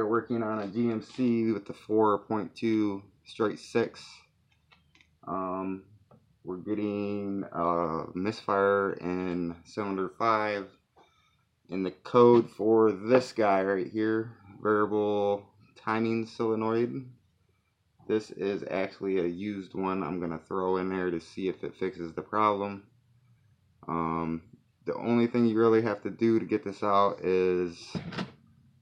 are working on a GMC with the 4.2 straight 6. We're getting misfire in cylinder 5. And the code for this guy right here, variable timing solenoid. This is actually a used one I'm going to throw in there to see if it fixes the problem. The only thing you really have to do to get this out is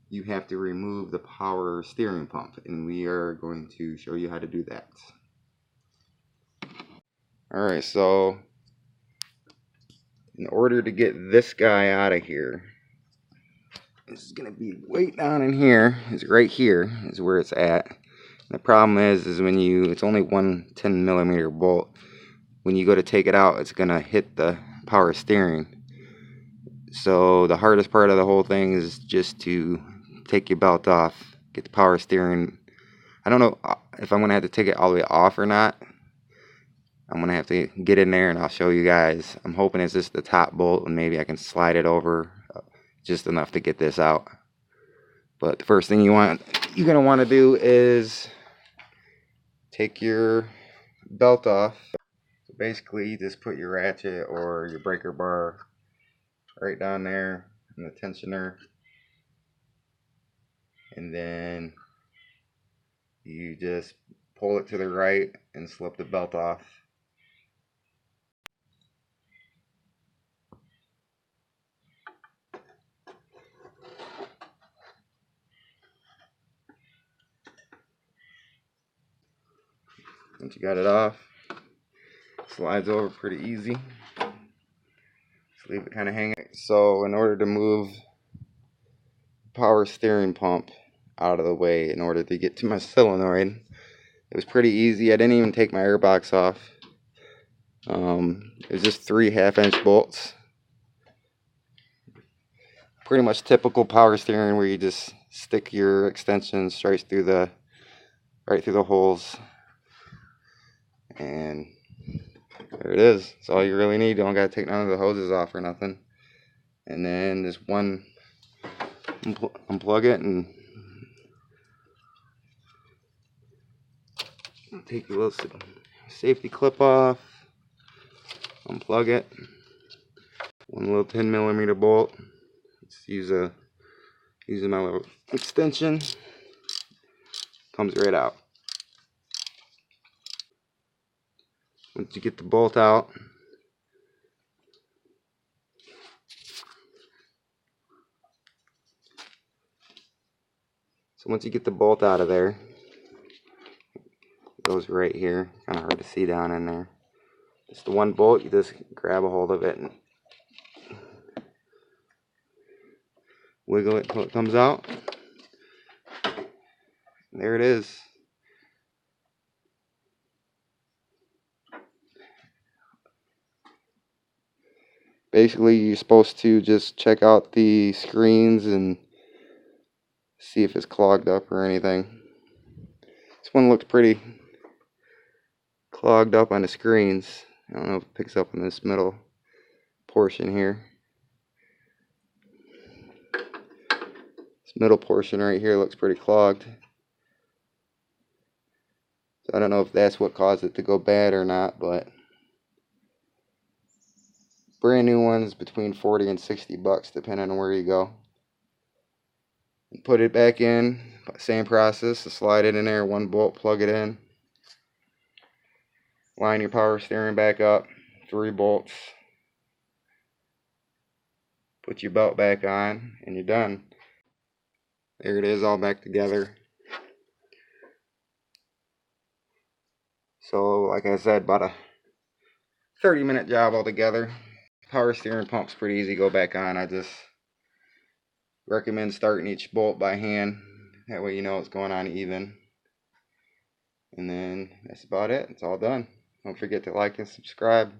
you have to remove the power steering pump, and we are going to show you how to do that. Alright, so in order to get this guy out of here, this is going to be way down in here. It's right here is where it's at. The problem is when it's only one 10mm bolt. When you go to take it out, it's going to hit the power steering. So the hardest part of the whole thing is just to take your belt off, get the power steering. I don't know if I'm going to have to take it all the way off or not. I'm going to have to get in there and I'll show you guys. I'm hoping it's just the top bolt and maybe I can slide it over just enough to get this out. But the first thing you're going to want to do is take your belt off. So basically, you just put your ratchet or your breaker bar right down there in the tensioner, and then you just pull it to the right and slip the belt off. Once you got it off, slides over pretty easy. Just leave it kind of hanging. So in order to move power steering pump out of the way in order to get to my solenoid, it was pretty easy. I didn't even take my air box off. It was just 3 1/2-inch bolts. Pretty much typical power steering where you just stick your extensions straight through the holes, and there it is. That's all you really need. You don't gotta take none of the hoses off or nothing. And then just unplug it and take your little safety clip off. Unplug it. One little 10mm bolt. Let's using my little extension. Comes right out. Once you get the bolt out, out of there, it goes right here. Kind of hard to see down in there. Just the one bolt, you just grab a hold of it and wiggle it until it comes out. There it is. Basically, you're supposed to just check out the screens and see if it's clogged up or anything. This one looks pretty clogged up on the screens. I don't know if it picks up in this middle portion here. This middle portion right here looks pretty clogged. So I don't know if that's what caused it to go bad or not, but brand new ones between 40 and 60 bucks depending on where you go. And put it back in, same process, to slide it in there, one bolt, plug it in. Line your power steering back up, 3 bolts. Put your belt back on and you're done. There it is, all back together. So like I said, about a 30-minute job altogether. Power steering pump's pretty easy to go back on. I just recommend starting each bolt by hand. That way you know what's going on even. And then that's about it. It's all done. Don't forget to like and subscribe.